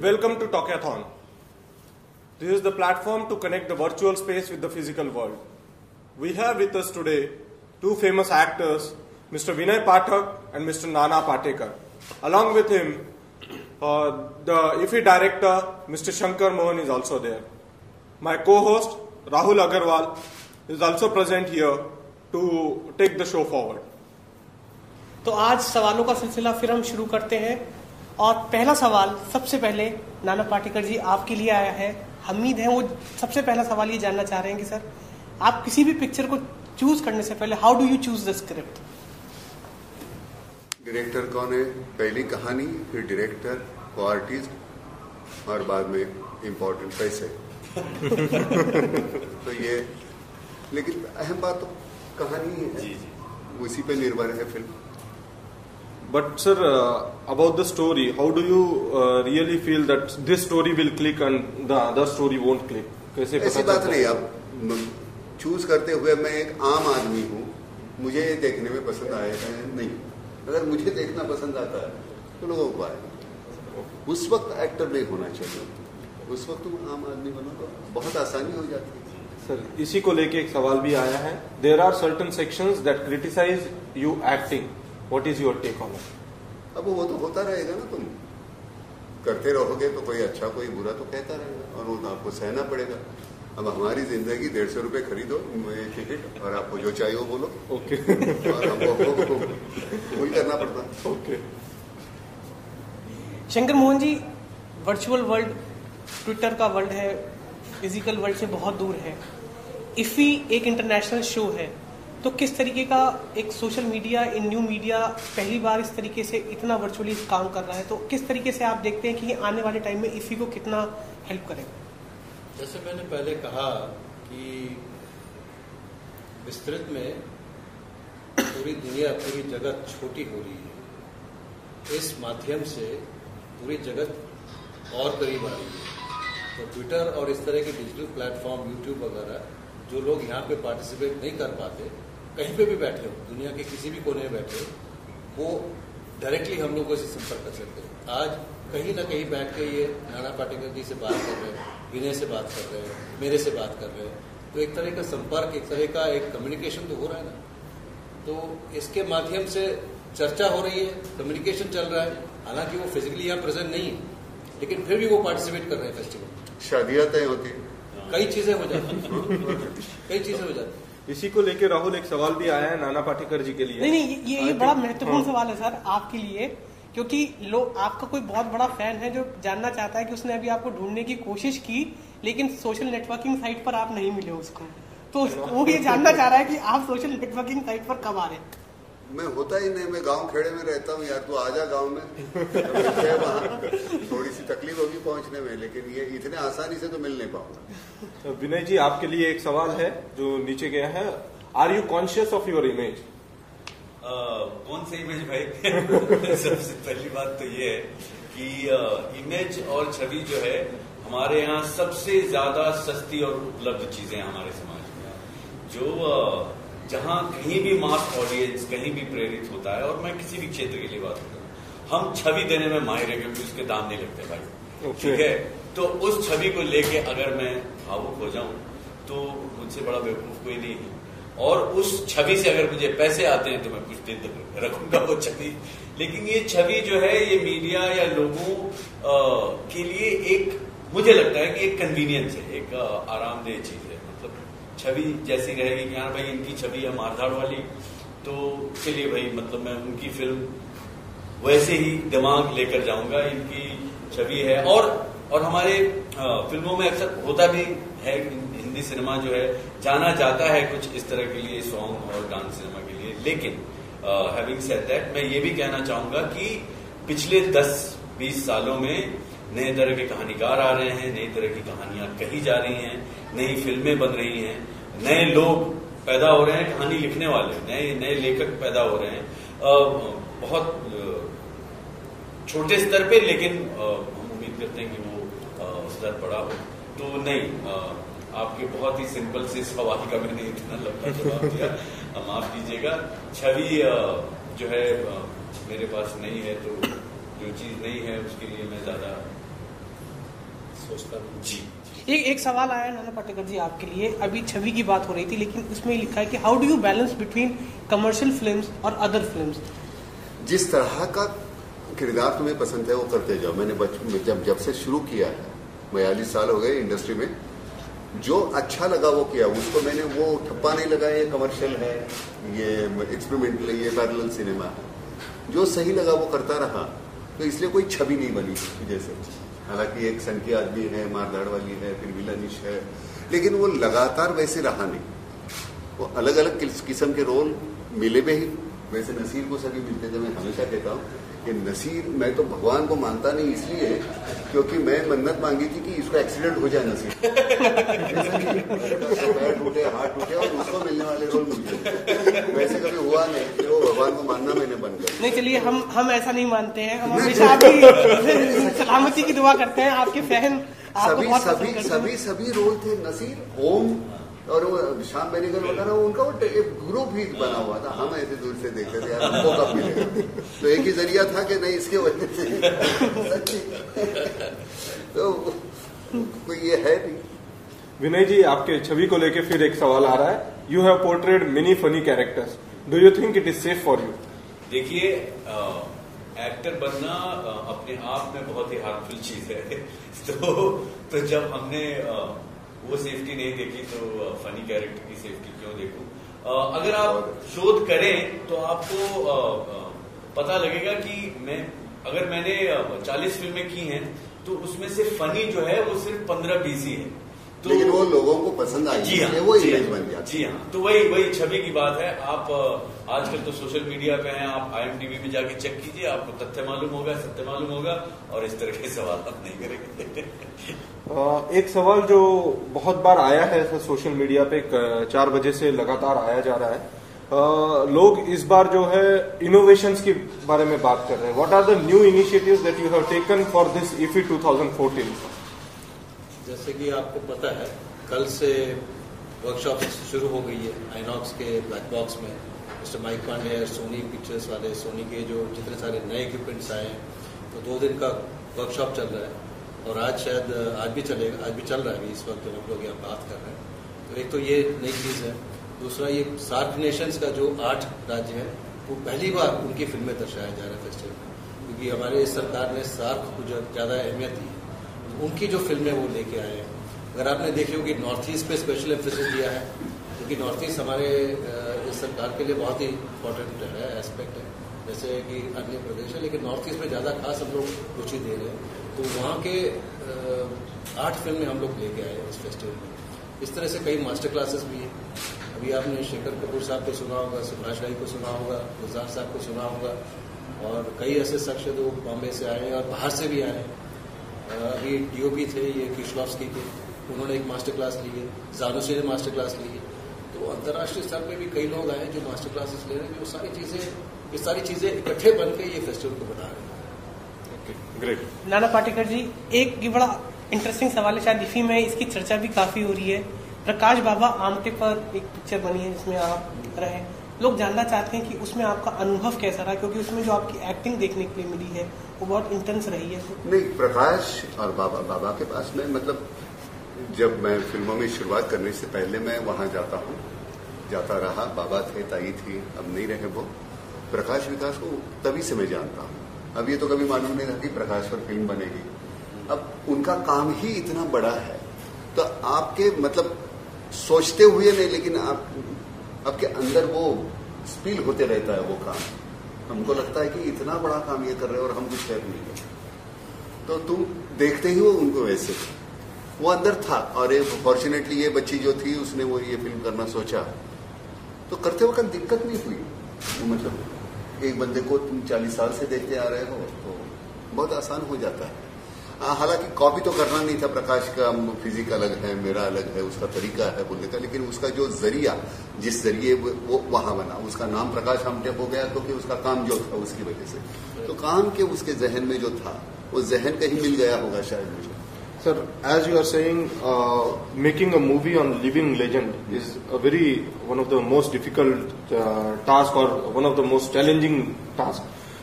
welcome to Talkathon. This is the platform to connect the virtual space with the physical world. We have with us today two famous actors, Mr. Vinay Pathak and Mr. Nana Patekar. Along with him, the IFFI director, Mr. Shankar Mohan, is also there. My co-host, Rahul Agarwal, is also present here to take the show forward. तो आज सवालों का सिलसिला फिर हम शुरू करते हैं और पहला सवाल सबसे पहले नाना पाटेकर जी आपके लिए आया है। उम्मीद है वो सबसे पहला सवाल ये जानना चाह रहे हैं कि सर आप किसी भी पिक्चर को चूज करने से पहले how do you choose the script? Director कौन है, पहली कहानी, फिर डायरेक्टर, को आर्टिस्ट और बाद में इम्पोर्टेंट पैसे। तो ये लेकिन अहम बात तो कहानी ही है, उसी पे निर्भर है film. But sir, about the story, how do you really feel that this story will click and the other story won't click? कैसे पता ऐसी बात नहीं। अब चूज करते हुए मैं एक आम आदमी हूँ, मुझे ये देखने में पसंद आएगा नहीं। अगर मुझे देखना पसंद आता है तो लोगों को आएगा। उस वक्त एक्टर नहीं होना चाहिए, उस वक्त तुम आम आदमी बनो तो बहुत आसानी हो जाती है। सर इसी को लेके एक सवाल भी आया है। There are certain sections that criticize you acting. What is your take on it? अब वो तो होता रहेगा ना, तुम करते रहोगे तो कोई अच्छा कोई बुरा तो कहता रहेगा और वो तो आपको सहना पड़ेगा। अब हमारी जिंदगी 150 रुपए खरीदो टिकट और आपको जो चाहिए वो बोलो। ओके। और हमको वही करना पड़ता है। ओके। शंकर मोहन जी, वर्चुअल वर्ल्ड ट्विटर का वर्ल्ड है, फिजिकल वर्ल्ड से बहुत दूर है। इफी एक इंटरनेशनल शो है, तो किस तरीके का एक सोशल मीडिया इन न्यू मीडिया पहली बार इस तरीके से इतना वर्चुअली काम कर रहा है, तो किस तरीके से आप देखते हैं कि आने वाले टाइम में इफी को कितना हेल्प करेगा? जैसे मैंने पहले कहा कि विस्तृत में पूरी दुनिया, पूरी जगत छोटी हो रही है। इस माध्यम से पूरी जगत और करीब आ रही है। तो ट्विटर और इस तरह के डिजिटल प्लेटफॉर्म, यूट्यूब वगैरह, जो लोग यहाँ पे पार्टिसिपेट नहीं कर पाते, कहीं पे भी बैठे हो, दुनिया के किसी भी कोने में बैठे हो, वो डायरेक्टली हम लोगों से संपर्क कर सकते हैं। आज कहीं ना कहीं बैठ के ये नाना पाटेकर जी से बात कर रहे हैं, विनय से बात कर रहे हैं, मेरे से बात कर रहे हैं, तो एक तरह का संपर्क, एक तरह का एक कम्युनिकेशन तो हो रहा है ना। तो इसके माध्यम से चर्चा हो रही है, कम्युनिकेशन चल रहा है। हालांकि वो फिजिकली यहाँ प्रेजेंट नहीं है, लेकिन फिर भी वो पार्टिसिपेट कर रहे हैं फेस्टिवल। शादियां तय होती है, कई चीजें हो जाती हैं, कई चीजें हो जाती हैं। इसी को लेके राहुल एक सवाल भी आया है नाना पाटेकर जी के लिए। नहीं, ये बड़ा महत्वपूर्ण सवाल है सर आपके लिए, क्योंकि लोग, आपका कोई बहुत बड़ा फैन है जो जानना चाहता है कि उसने अभी आपको ढूंढने की कोशिश की, लेकिन सोशल नेटवर्किंग साइट पर आप नहीं मिले उसको, तो वो ये जानना चाह रहा है कि आप सोशल नेटवर्किंग साइट पर कब आ रहे हैं? मैं होता ही नहीं, मैं गांव खेड़े में रहता हूँ यार, तू आजा गांव में। वहाँ थोड़ी सी तकलीफ होगी पहुंचने में, लेकिन ये इतने आसानी से तो मिल नहीं पाऊंगा। विनय जी, आपके लिए एक सवाल है जो नीचे गया है। Are you conscious of your image? कौन सी इमेज भाई? सबसे पहली बात तो ये है कि इमेज और छवि जो है हमारे यहाँ सबसे ज्यादा सस्ती और उपलब्ध चीजें हमारे समाज में, जो जहाँ कहीं भी मास ऑडियंस कहीं भी प्रेरित होता है, और मैं किसी भी क्षेत्र के लिए बात करता हूँ, हम छवि देने में माहिर है क्योंकि उसके दाम नहीं लगते भाई। ठीक है, तो उस छवि को लेके अगर मैं भावुक हो जाऊं तो मुझसे बड़ा बेवकूफ कोई नहीं है, और उस छवि से अगर मुझे पैसे आते हैं तो मैं कुछ दिन तक रखूंगा वो छवि। लेकिन ये छवि जो है, ये मीडिया या लोगों के लिए एक, मुझे लगता है कि एक कन्वीनियंस है, एक आरामदेह चीज है। मतलब छवि जैसी रहेगी कि हाँ भाई इनकी छवि है मारधाड़ वाली, तो चलिए भाई, मतलब मैं उनकी फिल्म वैसे ही दिमाग लेकर जाऊंगा, इनकी छवि है। और हमारे फिल्मों में अक्सर होता भी है, हिंदी सिनेमा जो है जाना जाता है कुछ इस तरह के लिए, सॉन्ग और डांस सिनेमा के लिए। लेकिन हैविंग सेड दैट, मैं ये भी कहना चाहूंगा कि पिछले 10-20 सालों में नए तरह के कहानीकार आ रहे हैं, नई तरह की कहानियां कही जा रही हैं, नई फिल्में बन रही हैं, नए लोग पैदा हो रहे हैं, कहानी लिखने वाले नए लेखक पैदा हो रहे हैं, बहुत छोटे स्तर पे, लेकिन हम उम्मीद करते हैं कि वो स्तर बड़ा हो। तो नहीं, आपके बहुत ही सिंपल से सवाल का मैंने इतना लंबा जवाब दिया, माफ कीजिएगा। छवि जो है मेरे पास नहीं है, तो जो चीज नहीं है उसके लिए मैं ज्यादा सोचता हूँ। जी एक सवाल आया नाना पाटेकर जी आपके लिए। अभी छवि की बात हो रही थी, लेकिन उसमें लिखा है कि how do you balance between commercial films और अदर फिल्म्स? जिस तरह का किरदार तुम्हें पसंद है वो करते जाओ। मैंने बचपन में जब से शुरू किया है, 42 साल हो गए इंडस्ट्री में, जो अच्छा लगा वो किया। उसको मैंने वो ठप्पा नहीं लगाया ये कमर्शियल है, ये एक्सपेरिमेंटल, ये पैरेलल सिनेमा है। जो सही लगा वो करता रहा, तो इसलिए कोई छवि नहीं बनी जैसे। हालांकि एक सन की आदमी है, मारधाड़ वाली है, फिर विलनिश है, लेकिन वो लगातार वैसे रहा नहीं। वो अलग अलग किस्म के रोल मिले भी ही। वैसे नसीर को सभी मिलते थे। मैं हमेशा कहता हूँ कि नसीर, मैं तो भगवान को मानता नहीं इसलिए क्योंकि मैं मन्नत मांगी थी कि इसको एक्सीडेंट हो जाए नसीर, पैर टूटे, हाथ टूटे और उसको मिलने वाले रोल मिल गए। वैसे कभी हुआ नहीं, वो भगवान को मानना मैंने बन गया। नहीं, चलिए हम ऐसा नहीं मानते हैं। हम हमेशा आपकी सलामती की दुआ करते हैं। आपके फैन सभी रोल थे। नसीर, ओम और वो शाम बेनीगल वगैरह, उनका वो एक ग्रुप ही बना हुआ था। हम ऐसे दूर से देखते थे, यार हमको कब मिलेगा। तो एक ही जरिया था कि नहीं, इसके वजह से तो कोई ये है नहीं। विनय जी, आपके छवि को लेके फिर एक सवाल आ रहा है। You have portrayed many funny characters, do you think it is safe for you? देखिए, एक्टर बनना अपने आप में बहुत ही हार्मफुल चीज है। तो जब हमने वो सेफ्टी नहीं देखी तो फनी कैरेक्टर की सेफ्टी क्यों देखूं? अगर आप शोध करें तो आपको पता लगेगा कि मैंने 40 फिल्में की हैं तो उसमें से फनी जो है वो सिर्फ 15-20 ही है। तो लेकिन वो लोगों को पसंद आई, जी हाँ, वो इमेज बन गया। जी हाँ, तो वही छवि की बात है। आप आजकल तो सोशल मीडिया पे हैं, आप IMDb में जाके चेक कीजिए, आपको तथ्य मालूम होगा, सत्य मालूम होगा, और इस तरह के सवाल आप नहीं करेंगे। एक सवाल जो बहुत बार आया है सोशल मीडिया पे, 4 बजे से लगातार आया जा रहा है। लोग इस बार जो है इनोवेशंस के बारे में बात कर रहे हैं। What are the new initiatives that you have taken for this IFFI 2014? जैसे कि आपको पता है, कल से वर्कशॉप शुरू हो गई है आइनॉक्स के ब्लैक बॉक्स में। मिस्टर माइक पांडे है, सोनी पिक्चर्स वाले, सोनी के जो जितने सारे नए इक्विपमेंट्स आए हैं, तो 2 दिन का वर्कशॉप चल रहा है। और आज भी चलेगा, आज भी चल रहा है इस वक्त जब हम लोग यहाँ बात कर रहे हैं। तो एक तो ये नई चीज़ है। दूसरा, ये सार्क नेशंस का जो 8 राज्य है, वो पहली बार उनकी फिल्में दर्शाया जा रहा है फेस्टिवल में, क्योंकि हमारे सार्क ने सार्क को ज़्यादा अहमियत दी है। उनकी जो फिल्में वो लेके आए हैं। अगर आपने देखी होगी, नॉर्थ ईस्ट पे स्पेशल एम्फेसिस दिया है, क्योंकि नॉर्थ ईस्ट हमारे इस सरकार के लिए बहुत ही इम्पोर्टेंट है, एस्पेक्ट है, जैसे कि अन्य प्रदेश है, लेकिन नॉर्थ ईस्ट में ज़्यादा खास हम लोग रुचि दे रहे हैं। तो वहाँ के 8 फिल्में हम लोग लेके आए इस फेस्टिवल में। इस तरह से कई मास्टर क्लासेस भी हैं। अभी आपने शेखर कपूर साहब को सुना होगा, सुभाष राय को सुना होगा, गुलजार साहब को सुना होगा, और कई ऐसे शख्स जो बॉम्बे से आए हैं और बाहर से भी आए हैं। अभी DOP थे, ये किशलॉव्स्की के, उन्होंने एक मास्टर क्लास ली है, जानूसी ने मास्टर क्लास ली है। तो अंतर्राष्ट्रीय स्तर पे भी कई लोग आए जो मास्टर क्लासेस ले रहे हैं, जो ये सारी चीजें इकट्ठे बन के ये फेस्टिवल को बना रहे हैं। ग्रेट। नाना पाटेकर जी, एक ये बड़ा इंटरेस्टिंग सवाल है, शायद IFFI में इसकी चर्चा भी काफी हो रही है। प्रकाश बाबा आमटे पर एक पिक्चर बनी है जिसमें आप रहे। लोग जानना चाहते हैं कि उसमें आपका अनुभव कैसा रहा, क्योंकि उसमें जो आपकी एक्टिंग देखने के लिए मिली है वो बहुत इंटेंस रही है। नहीं, प्रकाश और बाबा के पास में, मतलब जब मैं फिल्मों में शुरुआत करने से पहले मैं वहां जाता रहा। बाबा थे, ताई थी, अब नहीं रहे वो। प्रकाश विकास को तभी से मैं जानता हूँ। अब ये तो कभी मालूम नहीं था कि प्रकाश पर फिल्म बनेगी। अब उनका काम ही इतना बड़ा है, तो आपके मतलब सोचते हुए नहीं, लेकिन आपके अंदर वो स्पील होते रहता है वो काम। हमको लगता है कि इतना बड़ा काम ये कर रहे हैं और हम कुछ कर नहीं रहे, तो तुम देखते ही वो उनको वैसे वो अंदर था। और फॉर्चुनेटली ये बच्ची जो थी उसने वो ये फिल्म करना सोचा, तो करते वक्त दिक्कत नहीं हुई। मतलब एक बंदे को तुम 40 साल से देखते आ रहे हो तो बहुत आसान हो जाता है। हालांकि कॉपी तो करना नहीं था। प्रकाश का फिजिक अलग है, मेरा अलग है, उसका तरीका है बोलने का, लेकिन उसका जो जरिया, जिस जरिए वो वहां बना, उसका नाम प्रकाश आमटे हो गया क्योंकि उसका काम जो था उसकी वजह से। तो काम के उसके जहन में जो था वो जहन कहीं मिल गया होगा शायद मुझे। Sir, as you are saying, making a movie on living legend is one of the most difficult task or one of the most challenging task.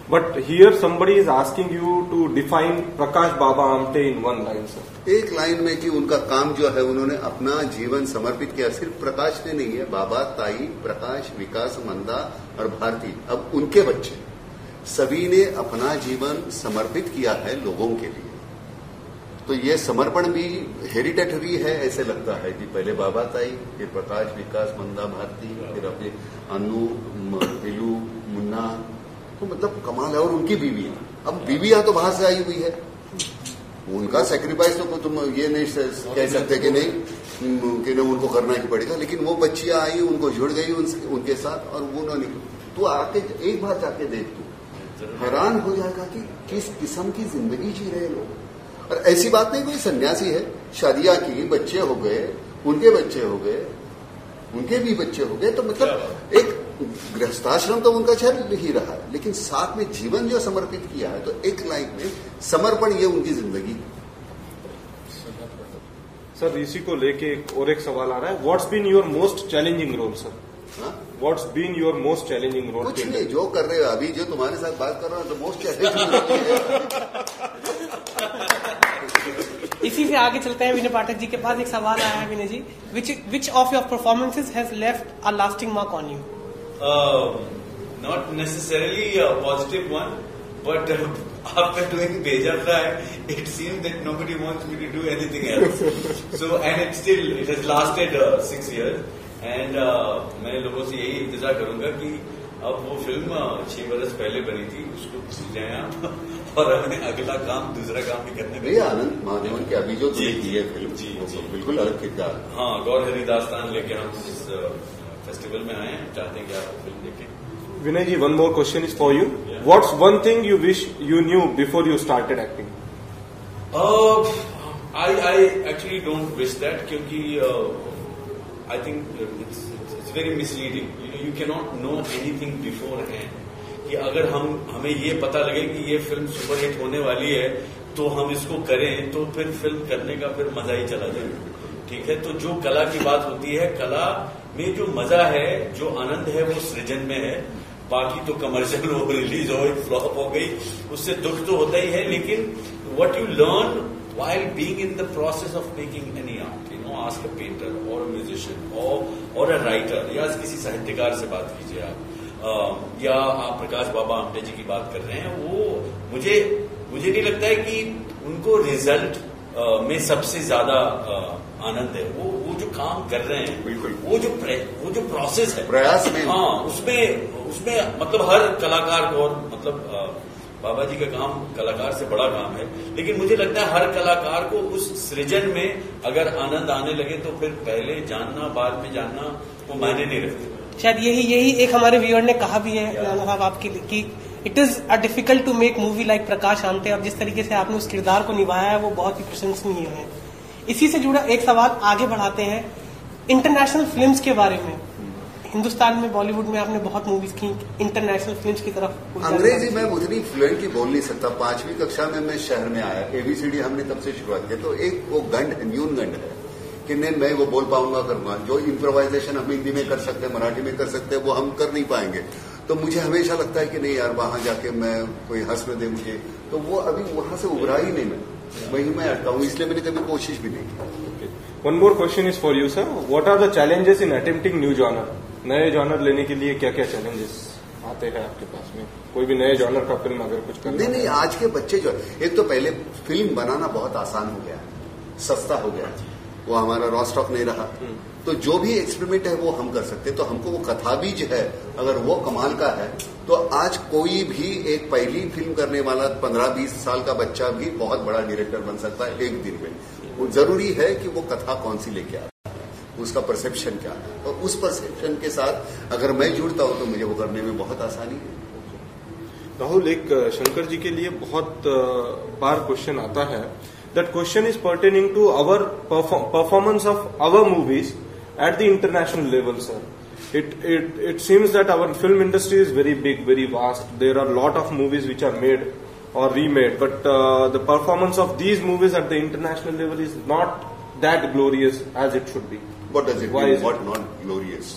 But here somebody is asking you to define Prakash Baba Amte in one line, sir. एक line में कि उनका काम जो है उन्होंने अपना जीवन समर्पित किया, सिर्फ प्रकाश ने नहीं है, बाबा, ताई, प्रकाश, विकास, मंदा और भारती, अब उनके बच्चे सभी ने अपना जीवन समर्पित किया है लोगों के लिए। तो ये समर्पण भी हेरिटेटरी है, ऐसे लगता है कि पहले बाबा, ताई, फिर प्रकाश, विकास, मंदा, भारती, फिर अपने अनु, बिलू, मुन्ना, तो मतलब कमाल है। और उनकी बीवियां, अब बीवियां तो बाहर से आई हुई है, उनका सेक्रीफाइस तो तुम ये नहीं कह सकते कि नहीं उनको करना ही पड़ेगा, लेकिन वो बच्चियां आई, उनको जुड़ गई उनके साथ, और वो उन्होंने, तू आके एक बार जाके देख, तू हैरान हो जाएगा कि किस किस्म की जिंदगी जी रहे लोग। और ऐसी बात नहीं कोई सन्यासी है, शादियां की, बच्चे हो गए, उनके बच्चे हो गए, उनके भी बच्चे हो गए, तो मतलब एक गृहस्थाश्रम तो उनका चल ही रहा है, लेकिन साथ में जीवन जो समर्पित किया है, तो एक लाइन में समर्पण, ये उनकी जिंदगी। सर इसी को लेके और एक सवाल आ रहा है, what's been your most challenging role sir? What's been your most challenging role? कुछ नहीं, जो कर रहे हो अभी, जो तुम्हारे साथ बात कर रहा हूं, तो मोस्ट चैलेंजिंग। इसी से आगे चलते हैं। विनय पाठक जी के पास एक सवाल आया है। Vinay ji, which of your performances has left a lasting mark on you? Not necessarily a positive one, but after doing Beja Fry, it seems that nobody wants me to do anything else. So, and it has lasted 6 years, and मैं लोगों से यही इंतजार करूंगा कि अब वो film 6 बरस पहले बनी थी, उसको भूल जाए आप और हमें अगला काम, दूसरा काम भी करने में। आनंद महादेवन की अभी जो तुमने की है फिल्म, जी बिल्कुल अलग किरदार। हाँ, गौर हरिदास्तान लेके हम इस फेस्टिवल में आए हैं, चाहते हैं कि आप फिल्म देखें। Vinay ji, one more question is for you. Yeah. What's one thing you wish you knew before you started acting? I actually don't wish that, क्योंकि I think it's very misleading. You cannot know anything beforehand. कि अगर हमें ये पता लगे कि ये film superhit होने वाली है, तो हम इसको करें, तो फिर फिल्म करने का फिर मजा ही चला जाएगा। ठीक है, तो जो कला की बात होती है, कला में जो मजा है, जो आनंद है, वो सृजन में है। बाकी तो कमर्शियल हो, रिलीज हो, फ्लॉप हो गई, उससे दुख तो होता ही है, लेकिन what you learn while being in the process of making any art, ask a painter और म्यूजिशियन और अ राइटर, या किसी साहित्यकार से बात कीजिए आप, या आप प्रकाश बाबा आमटे जी की बात कर रहे हैं, वो मुझे नहीं लगता है कि उनको रिजल्ट में सबसे ज्यादा आनंद है। वो जो काम कर रहे हैं, बिल्कुल वो जो प्रोसेस है, प्रयास में, हाँ, उसमें मतलब हर कलाकार को, और मतलब बाबा जी का काम कलाकार से बड़ा काम है, लेकिन मुझे लगता है हर कलाकार को उस सृजन में अगर आनंद आने लगे, तो फिर पहले जानना बाद में जानना वो मायने नहीं रखते। शायद यही एक हमारे व्यूअर ने कहा भी है साहब आपके लिए कि it is a difficult to make movie like Prakash Amte. अब जिस तरीके से आपने उस किरदार को निभाया है, वो बहुत ही प्रशंसनीय है। इसी से जुड़ा एक सवाल आगे बढ़ाते हैं, इंटरनेशनल फिल्म्स के बारे में। हिंदुस्तान में, बॉलीवुड में आपने बहुत मूवीज की, इंटरनेशनल फिल्म्स की तरफ अंग्रेजी मैं उतनी फ्लुएंटली बोल नहीं सकता। 5वीं कक्षा में मैं शहर में आया, ABCD हमने तब से शुरुआत की, तो एक वो गंड है, न्यून गंड है कि नहीं मैं वो बोल पाऊंगा, करूंगा। जो इम्प्रोवाइजेशन हम हिंदी में कर सकते हैं, मराठी में कर सकते हैं, वो हम कर नहीं पाएंगे। तो मुझे हमेशा लगता है कि नहीं यार, वहां जाके मैं कोई हंस न दे मुझे, तो वो अभी वहां से उभरा ही नहीं, मैं वही मैं अटका हूं, इसलिए मैंने कभी कोशिश भी नहीं की। One more question is for you sir, what are the challenges in attempting new genre? नए जॉनर लेने के लिए क्या क्या चैलेंजेस आते हैं आपके पास में? कोई भी नए जॉनर का फिल्म अगर कुछ करना नहीं, आज के बच्चे जो, एक तो पहले फिल्म बनाना बहुत आसान हो गया, सस्ता हो गया, वो हमारा रॉ स्टॉक नहीं रहा, तो जो भी एक्सपेरिमेंट है वो हम कर सकते हैं। तो हमको वो कथा भी जो है, अगर वो कमाल का है, तो आज कोई भी एक पहली फिल्म करने वाला 15-20 साल का बच्चा भी बहुत बड़ा डायरेक्टर बन सकता है एक दिन में। वो जरूरी है कि वो कथा कौन सी लेके आता है, उसका परसेप्शन क्या है, और उस परसेप्शन के साथ अगर मैं जुड़ता हूं तो मुझे वो करने में बहुत आसानी है। राहुल, एक शंकर जी के लिए बहुत बार क्वेश्चन आता है, that question is pertaining to our performance of our movies at the international level, sir. It seems that our film industry is very big, very vast. There are a lot of movies which are made or remade, but the performance of these movies at the international level is not that glorious as it should be. What does it mean? What not glorious?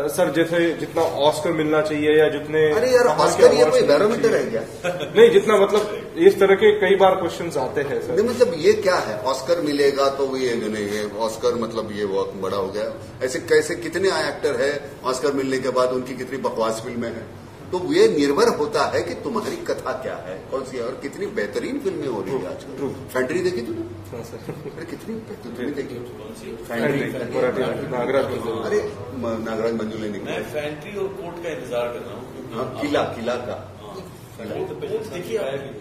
Sir जैसे जितना Oscar मिलना चाहिए या जितने, अरे यार Oscar ये कोई बैरोमीटर है क्या? नहीं, जितना मतलब इस तरह के कई बार क्वेश्चंस आते हैं सर। नहीं मतलब ये क्या है, ऑस्कर मिलेगा तो ये नहीं है ऑस्कर मतलब ये बहुत बड़ा हो गया। ऐसे कैसे कितने एक्टर है ऑस्कर मिलने के बाद उनकी कितनी बकवास फिल्में हैं। तो ये निर्भर होता है कि तुम्हारी कथा क्या है, कौन सी है, और कितनी बेहतरीन फिल्में हो रही है आजकल। फैंट्री देखी तूने? अरे कितनी बेहतरीन देखी फैंट्री, अरे नागराज मंजुले निकले। मैं फैंट्री और कोर्ट का इंतजार कर रहा हूँ। किला का देखिए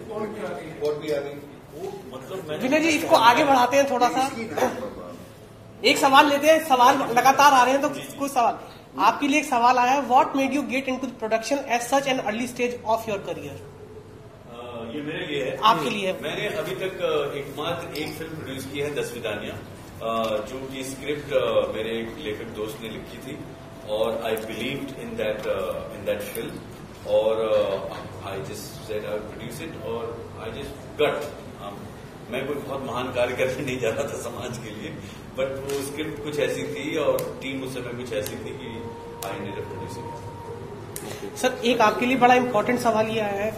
कोर्ट भी आ गई। मतलब विनय जी इसको आगे बढ़ाते हैं थोड़ा सा, एक सवाल लेते हैं, सवाल लगातार आ रहे हैं तो कुछ सवाल आपके लिए। एक सवाल आया है, what made you get into production at such an early stage of your career? ये मेरे लिए है, आपके लिए है। मैंने अभी तक एकमात्र एक फिल्म प्रोड्यूस की है, 10 विदानियां, जो कि स्क्रिप्ट मेरे एक लेखक दोस्त ने लिखी थी और I believed in that film और I just said I produce it और आई जस्ट गट। मैं कोई बहुत महान कार्य करने नहीं जा रहा था समाज के लिए, बट वो स्क्रिप्ट कुछ ऐसी थी और टीम उस समय कुछ ऐसी थी कि I ended up producing. Sir एक आपके लिए बड़ा इंपॉर्टेंट सवाल ये आया है,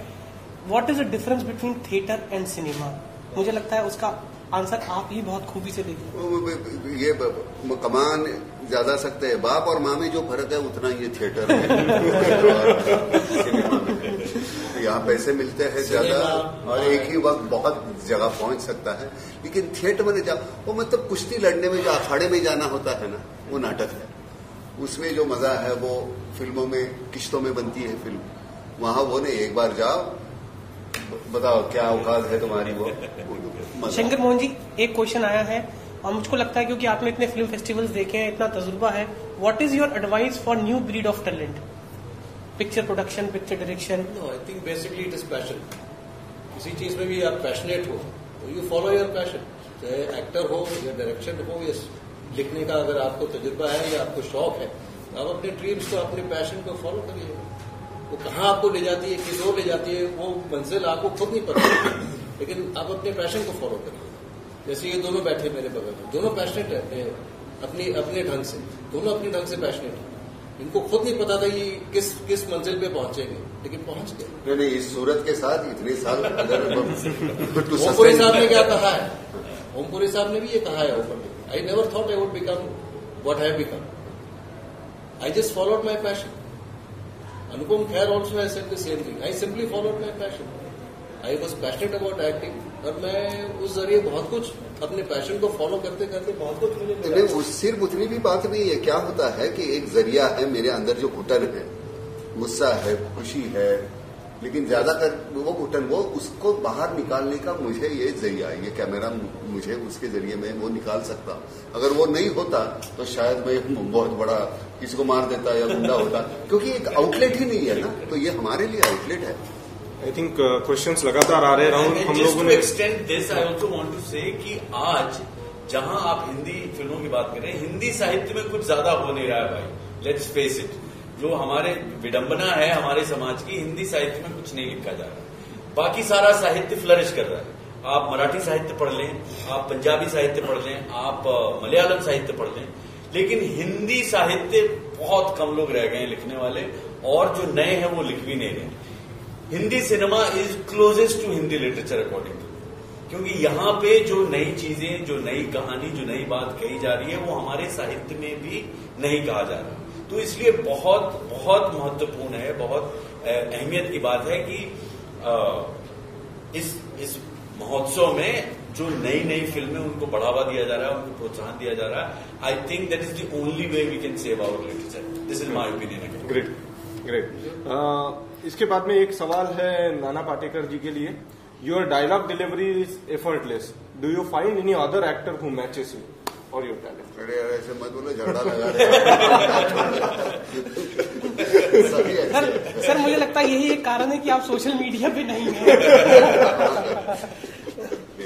what is the difference between theatre and cinema? मुझे लगता है उसका आंसर आप ही बहुत खूबी से देंगे। ये कमान ज्यादा सकते हैं, बाप और माँ में जो फर्क है उतना ये थिएटर में सिनेमा में। यहाँ पैसे मिलते हैं ज्यादा और एक ही वक्त बहुत जगह पहुंच सकता है, लेकिन थिएटर में जाओ वो मतलब कुश्ती लड़ने में जो अखाड़े में जाना होता है ना, वो नाटक है। उसमें जो मजा है वो फिल्मों में किश्तों में बनती है फिल्म, वहां वो नहीं, एक बार जाओ बताओ क्या औकात है तुम्हारी वो। शंकर मोहन जी एक क्वेश्चन आया है और मुझको लगता है क्योंकि आपने इतने फिल्म फेस्टिवल्स देखे हैं, इतना तजुर्बा है, what is your advice for new breed of talent? Picture production, picture direction. No, I think basically it is passion. किसी चीज में भी आप पैशनेट हो तो यू फॉलो योर पैशन, चाहे एक्टर हो या डायरेक्शन हो या लिखने का अगर आपको तजुर्बा है या आपको शौक है, तो आप अपने ड्रीम्स को, अपने पैशन को फॉलो करिए। वो कहाँ आपको ले जाती है, किस ओर ले जाती है, वो मंजिल आपको खुद नहीं पता, लेकिन आप अपने पैशन को फॉलो करिए। जैसे ये दोनों बैठे मेरे बगल में, दोनों पैशनेट है अपने ढंग से, दोनों अपने ढंग से पैशनेट है। इनको खुद नहीं पता था ये किस मंजिल पे पहुंचेंगे, लेकिन पहुंच गए। नहीं, इस सूरत के साथ इतने साल अगर ओमपुरी साहब ने क्या कहा है, ओमपुरी साहब ने भी ये कहा है openly, I never thought I would become what I have become, I just followed my passion. Anupam Kher also has said the same thing, I simply followed my passion. I was passionate about acting और मैं उस जरिए बहुत कुछ अपने passion को follow करते करते बहुत कुछ मुझे सिर्फ उतनी भी बात नहीं है। क्या होता है कि एक जरिया है, मेरे अंदर जो घुटन है, गुस्सा है, खुशी है, लेकिन ज्यादातर वो घुटन, वो उसको बाहर निकालने का मुझे ये जरिया, ये कैमरा मुझे उसके जरिए में वो निकाल सकता। अगर वो नहीं होता तो शायद मैं बहुत बड़ा किसी को मार देता या गुंडा होता, क्योंकि एक आउटलेट ही नहीं है ना, तो ये हमारे लिए आउटलेट है। आई थिंक क्वेश्चंस लगातार आ रहे हैं राहुल, हम लोगों ने extend this I also want to say कि आज जहां आप हिंदी फिल्मों की बात कर रहे हैं, हिंदी साहित्य में कुछ ज्यादा हो नहीं रहा है भाई, लेट्स फेस इट। जो हमारे विडंबना है हमारे समाज की, हिंदी साहित्य में कुछ नहीं लिखा जा रहा, बाकी सारा साहित्य फ्लरिश कर रहा है। आप मराठी साहित्य पढ़ लें, आप पंजाबी साहित्य पढ़ लें, आप मलयालम साहित्य पढ़ लें, लेकिन हिंदी साहित्य बहुत कम लोग रह गए हैं लिखने वाले, और जो नए हैं वो लिख भी नहीं रहे। Hindi cinema is closest to Hindi literature according to, क्योंकि यहाँ पे जो नई चीजें, जो नई कहानी, जो नई बात कही जा रही है, वो हमारे साहित्य में भी नहीं कहा जा रहा। तो इसलिए बहुत बहुत महत्वपूर्ण है, बहुत अहमियत की बात है कि इस महोत्सव में जो नई नई फिल्में, उनको बढ़ावा दिया जा रहा है, उनको प्रोत्साहन दिया जा रहा है। I think that is the only way we can save our literature. This is my opinion. Great great. इसके बाद में एक सवाल है नाना पाटेकर जी के लिए। Your dialogue delivery is effortless, do you find any other actor who matches you or your talent? अरे ऐसे मत बोलो, झगड़ा लगा रहे सर मुझे लगता है यही एक कारण है कि आप सोशल मीडिया पे नहीं हैं।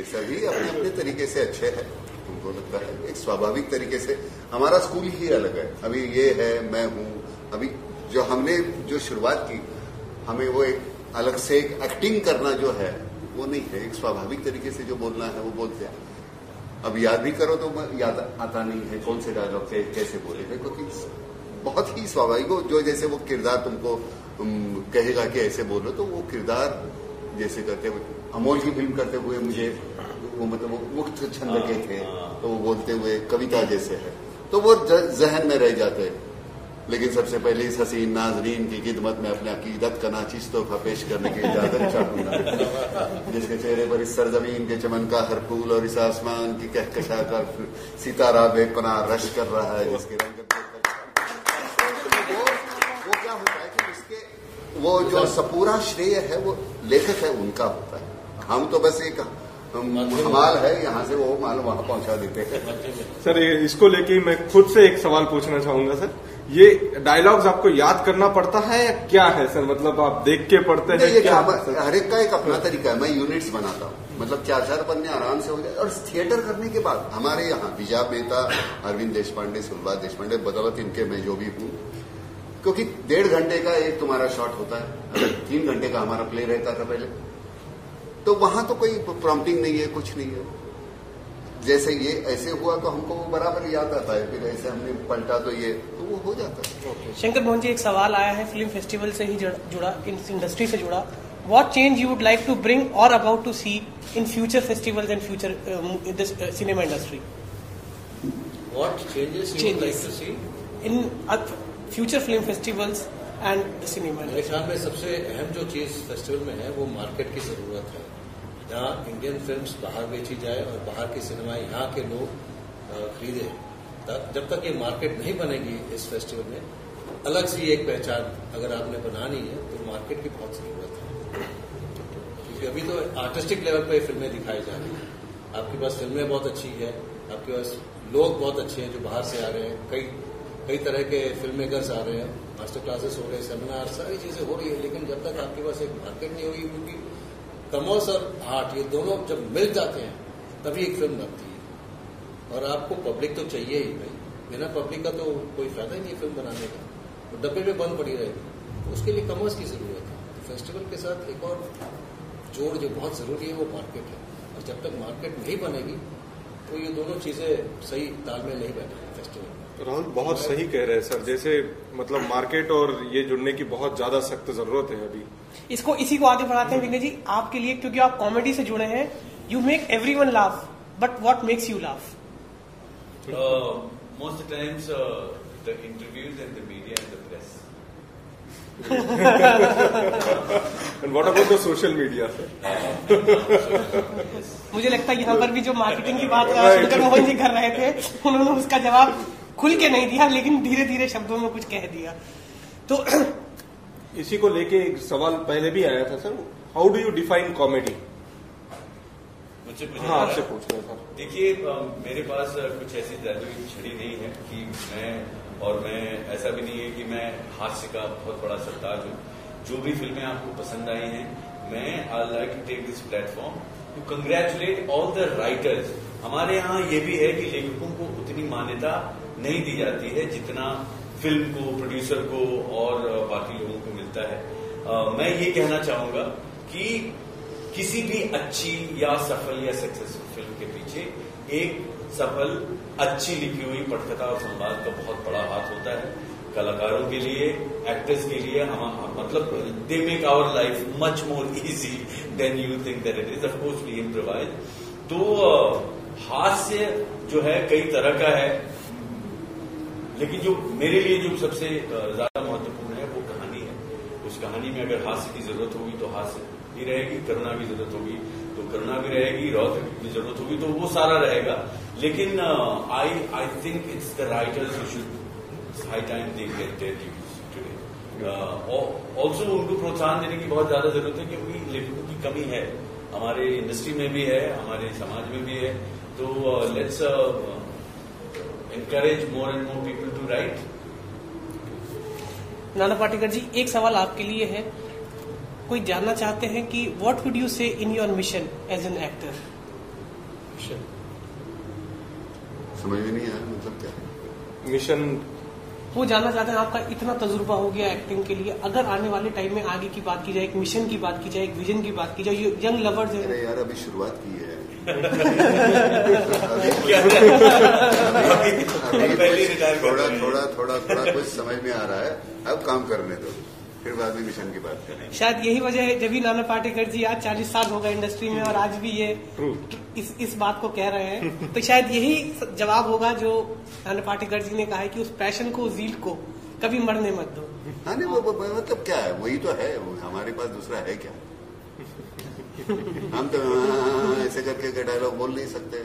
सभी अपने अपने तरीके से अच्छे हैं, तुमको लगता है एक स्वाभाविक तरीके से। हमारा स्कूल ही अलग है। अभी ये है, मैं हूँ, अभी जो हमने जो शुरुआत की, हमें वो एक अलग से एक एक्टिंग करना जो है वो नहीं है, एक स्वाभाविक तरीके से जो बोलना है वो बोलते हैं। अब याद भी करो तो याद आता नहीं है कौन से डायलॉग कैसे बोले थे, क्योंकि बहुत ही स्वाभाविक हो, जो जैसे वो किरदार तुमको कहेगा कि ऐसे बोलो, तो वो किरदार जैसे करते हुए अमोल की फिल्म करते हुए मुझे वो मतलब वो मुक्त छंद के थे, तो वो बोलते हुए कविता जैसे है, तो वो जहन में रह जाते। लेकिन सबसे पहले इस हसीन नाजरीन की खिदमत में अपने अकीदत का नाचिस तोहफा पेश करने की इजाजत चाहूंगा, जिसके चेहरे पर इस सरजमीन के चमन का हर फूल और इस आसमान की कहकशा का सितारा बेपनाह रश कर रहा है, जिसके रंग वो क्या होता है कि उसके वो जो पूरा श्रेय है वो लेखक है उनका होता है। हम तो बस एक हमाल है, यहाँ से वो माल वहां पहुंचा देते हैं। सर इसको लेके मैं खुद से एक सवाल पूछना चाहूंगा सर, ये डायलॉग्स आपको याद करना पड़ता है या क्या है सर? मतलब आप देख के पढ़ते हैं क्या? हर एक का एक अपना तरीका है। मैं यूनिट्स बनाता हूँ, मतलब 4-4 पन्ने आराम से हो जाए। और थिएटर करने के बाद हमारे यहाँ विजय मेहता, अरविंद देशपांडे, सुलभा देशपांडे, बदौलत इनके मैं जो भी हूँ, क्योंकि 1.5 घंटे का एक तुम्हारा शॉट होता है, अगर 3 घंटे का हमारा प्ले रहता था पहले, तो वहां तो कोई प्रॉम्प्टिंग नहीं है, कुछ नहीं है। जैसे ये ऐसे हुआ तो हमको वो बराबर याद आता है, फिर ऐसे हमने पलटा तो ये तो वो हो जाता है। शंकर मोहन जी, एक सवाल आया है फिल्म फेस्टिवल से ही जुड़ा, इस इंडस्ट्री से जुड़ा। What change you would like to bring और about to see in future festivals and future in this cinema industry? What changes you would like to see in future film festivals and cinema? मेरे ख्याल में सबसे अहम जो चीज festival में है वो मार्केट की जरूरत है, जहाँ इंडियन फिल्म्स बाहर बेची जाए और बाहर की सिनेमा यहाँ के लोग खरीदे। जब तक ये मार्केट नहीं बनेगी इस फेस्टिवल में, अलग सी एक पहचान अगर आपने बनानी है तो मार्केट की बहुत जरूरत है। क्योंकि अभी तो आर्टिस्टिक लेवल पे फिल्में दिखाई जा रही हैं, आपके पास फिल्में बहुत अच्छी है, आपके पास लोग बहुत अच्छे हैं जो बाहर से आ रहे हैं, कई तरह के फिल्म मेकर्स आ रहे हैं, मास्टर क्लासेस हो रहे हैं, सेमिनार, सारी चीजें हो रही है। लेकिन जब तक आपके पास एक मार्केट नहीं होगी, क्योंकि कॉमर्स और आर्ट ये दोनों जब मिल जाते हैं तभी एक फिल्म बनती है। और आपको पब्लिक तो चाहिए ही भाई, बिना पब्लिक का तो कोई फायदा ही नहीं फिल्म बनाने का, तो डब्बे में बंद पड़ी रहेगी। तो उसके लिए कॉमर्स की जरूरत है। तो फेस्टिवल के साथ एक और जोड़ जो बहुत जरूरी है वो मार्केट है, और जब तक मार्केट नहीं बनेगी तो ये दोनों चीजें सही तालमेल नहीं बैठेंगी फेस्टिवल में। राहुल बहुत सही कह रहे हैं सर, जैसे मतलब मार्केट और ये जुड़ने की बहुत ज्यादा सख्त जरूरत है अभी। इसी को आगे बढ़ाते हैं विनय जी, आपके लिए, क्योंकि आप कॉमेडी से जुड़े हैं, you make everyone laugh, but what makes you laugh? Most times the interviews and the media and the press. And what about the social media? मुझे लगता है यहाँ पर भी जो मार्केटिंग की बात शंकर मोहन जी कर रहे थे, उन्होंने उसका जवाब खुल के नहीं दिया, लेकिन धीरे धीरे शब्दों में कुछ कह दिया। तो इसी को लेके एक सवाल पहले भी आया था sir, how do you define comedy? मुझसे हाँ, आपसे पूछ रहे सर। देखिए, मेरे पास कुछ ऐसी जादुई छड़ी नहीं है कि मैं ऐसा भी नहीं है कि मैं हास्य का बहुत बड़ा सरताज हूँ। जो भी फिल्में आपको पसंद आई हैं, मैं I like to take this platform to congratulate all the writers. हमारे यहाँ ये भी है कि लेखकों को उतनी मान्यता नहीं दी जाती है जितना फिल्म को, प्रोड्यूसर को और बाकी लोगों को मिलता है। मैं ये कहना चाहूंगा कि किसी भी अच्छी या सफल या सक्सेसफुल फिल्म के पीछे एक सफल, अच्छी लिखी हुई पटकथा और संवाद का बहुत बड़ा हाथ होता है। कलाकारों के लिए, एक्टर्स के लिए, मतलब they make our life much more easy than you think that it is. Of course we improvise. तो हास्य जो है कई तरह का है, लेकिन जो मेरे लिए जो सबसे ज्यादा महत्वपूर्ण है वो कहानी है। उस कहानी में अगर हास्य की जरूरत होगी तो हास्य भी रहेगी, करुणा की जरूरत होगी तो करुणा भी रहेगी, रौद्र की जरूरत होगी तो वो सारा रहेगा। लेकिन I think it's the writers who should high time they get their dues today. Also उनको प्रोत्साहन देने की बहुत ज्यादा जरूरत है, क्योंकि लेखकों की कमी है, हमारे इंडस्ट्री में भी है, हमारे समाज में भी है। तो let's encourage more and more people to write. नाना पाटेकर जी, एक सवाल आपके लिए है। कोई जानना चाहते हैं कि what would you say in your mission as an actor? समझ में नहीं आया, मतलब क्या मिशन? वो जानना चाहते हैं, आपका इतना तजुर्बा हो गया एक्टिंग के लिए, अगर आने वाले टाइम में आगे की बात की जाए, एक मिशन की बात की जाए, एक विजन की बात की जाए, यंग लवर्स अरे यार अभी शुरुआत की है, थोड़ा कुछ समझ में आ रहा है, अब काम करने दो, फिर बाद में मिशन की बात करें। शायद यही वजह है, जब भी नाना पाटेकर जी आज 40 साल हो गए इंडस्ट्री में और आज भी ये इस बात को कह रहे हैं, तो शायद यही जवाब होगा जो नाना पाटेकर जी ने कहा है कि उस पैशन को, ज़ील को कभी मरने मत दो। हाँ नहीं, वो मतलब क्या है, वही तो है, हमारे पास दूसरा है क्या? हम तो ऐसे करके डायलॉग बोल नहीं सकते।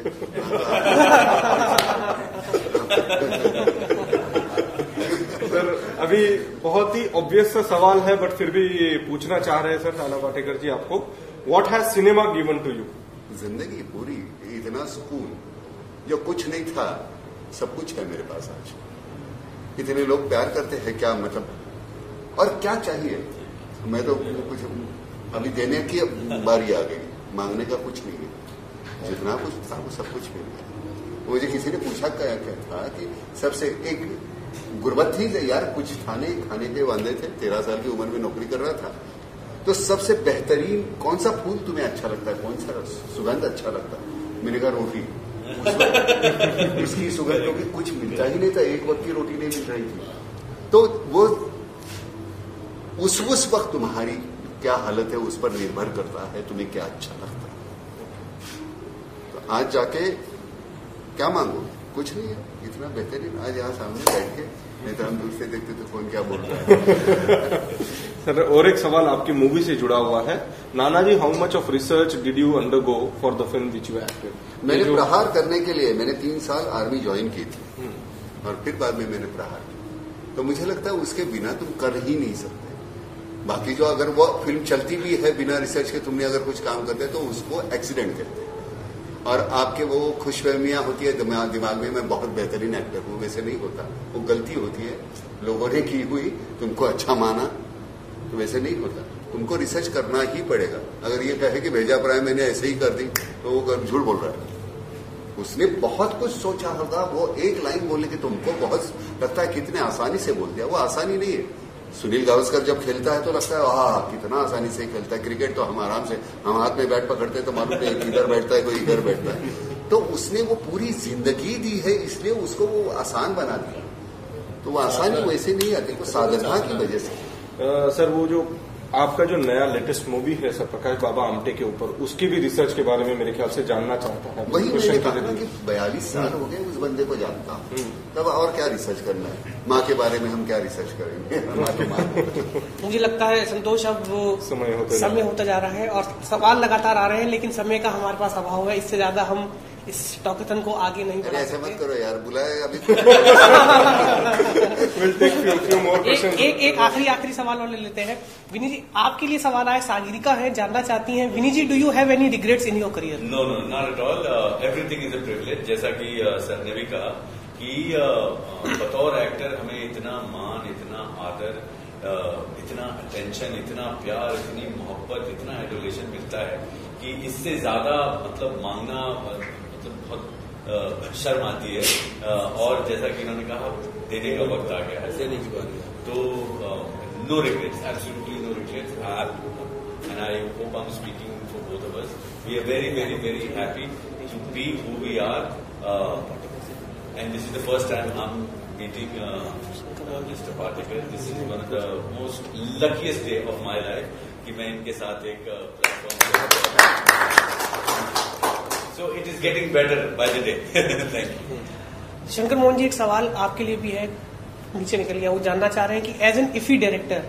सर अभी बहुत ही ऑब्वियस सा सवाल है, बट फिर भी पूछना चाह रहे हैं सर नाना पाटेकर जी आपको, what has cinema given to you? जिंदगी पूरी, इतना सुकून, जो कुछ नहीं था सब कुछ है मेरे पास आज। इतने लोग प्यार करते हैं, क्या मतलब, और क्या चाहिए? मैं तो कुछ अभी देने की बारी आ गई, मांगने का कुछ नहीं है, जितना कुछ था वो सब कुछ मिल गया। मुझे किसी ने पूछा क्या था कि सबसे एक गुर्बत थी यार, कुछ खाने के वादे थे, 13 साल की उम्र में नौकरी कर रहा था, तो सबसे बेहतरीन कौन सा फूल तुम्हें अच्छा लगता है, कौन सा सुगंध अच्छा लगता है? मैंने कहा रोटी। उसकी सुगंध, क्योंकि कुछ मिलता ही नहीं था, एक वक्त की रोटी नहीं मिल रही थी, तो वो उस वक्त तुम्हारी क्या हालत है उस पर निर्भर करता है, तुम्हें क्या अच्छा लगता है। तो आज जाके क्या मांगो, कुछ नहीं है, इतना बेहतरीन आज यहाँ सामने बैठ के, नहीं तो हम दूर से देखते तो कौन क्या बोल रहा है। सर और एक सवाल आपकी मूवी से जुड़ा हुआ है, Nana ji, how much of research did you undergo for the film which you acted? मैंने प्रहार करने के लिए मैंने 3 साल आर्मी ज्वाइन की थी और फिर बाद में मैंने प्रहार की, तो मुझे लगता है उसके बिना तुम कर ही नहीं सकते। बाकी जो अगर वो फिल्म चलती भी है बिना रिसर्च के, तुमने अगर कुछ काम करते तो उसको एक्सीडेंट कहते हैं, और आपके वो खुशफहमियां होती है दिमाग में, मैं बहुत बेहतरीन एक्टर हूं, वैसे नहीं होता, वो गलती होती है, लोगों ने की हुई, तुमको अच्छा माना, तो वैसे नहीं होता, तुमको रिसर्च करना ही पड़ेगा। अगर ये कहे कि भेजा पराया मैंने ऐसे ही कर दी, तो वो झूठ बोल रहा है। उसने बहुत कुछ सोचा होगा, वो एक लाइन बोलने की तुमको बहुत लगता है कितने आसानी से बोल दिया, वो आसानी नहीं है। सुनील गावस्कर जब खेलता है तो लगता है वाह कितना आसानी से खेलता है, क्रिकेट तो हम आराम से, हम हाथ में बैट पकड़ते हैं तो मालूम है इधर बैठता है कोई इधर बैठता है, तो उसने वो पूरी जिंदगी दी है, इसलिए उसको वो आसान बना दिया, तो वो आसानी वैसे नहीं आती, वो साधना की वजह से। सर वो जो आपका जो नया लेटेस्ट मूवी है सर प्रकाश बाबा आमटे के ऊपर, उसकी भी रिसर्च के बारे में मेरे ख्याल से जानना चाहता है। वही मैंने कहा ना कि 42 साल हो गए उस बंदे को जानता हूं, तब और क्या रिसर्च करना है? माँ के बारे में हम क्या रिसर्च करेंगे? माँ तो माँ। मुझे लगता है संतोष अब वो समय होता जा रहा है और सवाल लगातार आ रहे हैं, लेकिन समय का हमारे पास अभाव है, इससे ज्यादा हम इस टॉकथन को आगे नहीं बढ़ा सकते। ऐसा मत करो यार, बुलाए अभी। एक आखिरी सवाल और ले लेते हैं। विनी जी, आपके लिए सवाल आया, सागरिका है, जानना चाहती हैं, Vini ji, do you have any regrets in your career? No, not at all, everything is a privilege. जैसा कि सर ने भी कहा कि बतौर एक्टर हमें इतना मान, इतना आदर, इतना अटेंशन, इतना प्यार, इतनी मोहब्बत, इतना एडोलेशन मिलता है कि इससे ज्यादा मतलब मांगना बहुत शर्म आती है, और जैसा कि इन्होंने कहा देने का वक्त आ गया है, देने की बारी है, तो no regrets, absolutely no regrets, and I hope I am speaking for both of us, we are very very very happy to be who we are, and this is the first time I am meeting mister Patekar. This is one of the most luckiest day of my life कि मैं इनके साथ एक platform, so it is getting better by the day. Thank you. Shankar Mohan ji, एक सवाल आपके लिए भी है, नीचे निकल गया, वो जानना चाह रहे हैं कि एज एन इफी डायरेक्टर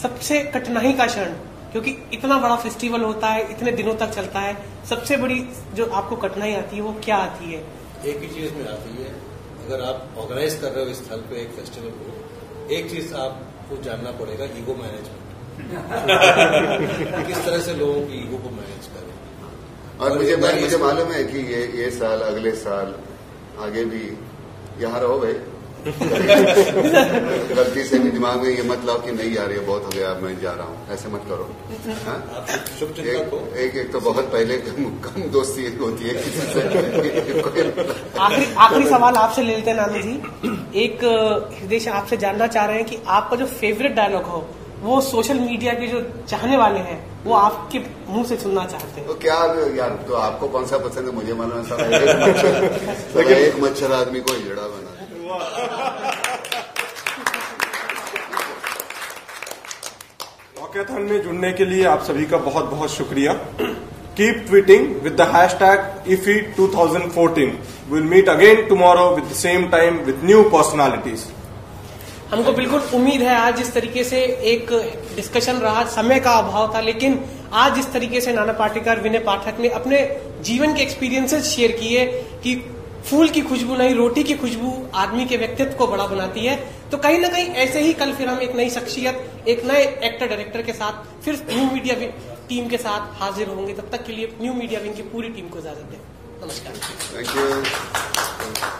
सबसे कठिनाई का क्षण, क्योंकि इतना बड़ा फेस्टिवल होता है, इतने दिनों तक चलता है, सबसे बड़ी जो आपको कठिनाई आती है वो क्या आती है? एक ही चीज में आती है, अगर आप ऑर्गेनाइज कर रहे हो इस स्थल पे एक फेस्टिवल को, एक चीज आपको जानना पड़ेगा, ईगो मैनेजमेंट। किस तरह से लोगों की ईगो को मैनेज करें। और मुझे मालूम है कि ये साल, अगले साल, आगे भी यहाँ रहो भाई। गलती से भी दिमाग में ये मत लाओ कि नहीं यार ये बहुत हो गया, मैं जा रहा हूँ, ऐसे मत करो। एक तो बहुत पहले कम दोस्ती होती है किसी से। आखिरी सवाल आपसे ले लेते हैं नानी जी। एक हृदय से आपसे जानना चाह रहे हैं कि आपका जो फेवरेट डायलॉग हो वो सोशल मीडिया के जो चाहने वाले हैं वो आपके मुंह से सुनना चाहते हैं? तो क्या यार, तो आपको कौन सा पसंद है मुझे मालूम है। सारा एक मच्छर आदमी को हिजड़ा बना। वॉकैथन में जुड़ने के लिए आप सभी का बहुत बहुत शुक्रिया। Keep tweeting with the hashtag IFFY2014। Will meet again tomorrow with the same time with new personalities. हमको बिल्कुल उम्मीद है आज जिस तरीके से एक डिस्कशन रहा, समय का अभाव था, लेकिन आज जिस तरीके से नाना पाटेकर, विनय पाठक ने अपने जीवन के एक्सपीरियंसेस शेयर किए कि फूल की खुशबू नहीं, रोटी की खुशबू आदमी के व्यक्तित्व को बड़ा बनाती है। तो कहीं ना कहीं ऐसे ही कल फिर हम एक नई शख्सियत, एक नए एक्टर डायरेक्टर के साथ फिर न्यू मीडिया टीम के साथ हाजिर होंगे। तब तक के लिए न्यू मीडिया विंग की पूरी टीम को इजाजत दें। नमस्कार। Thank you.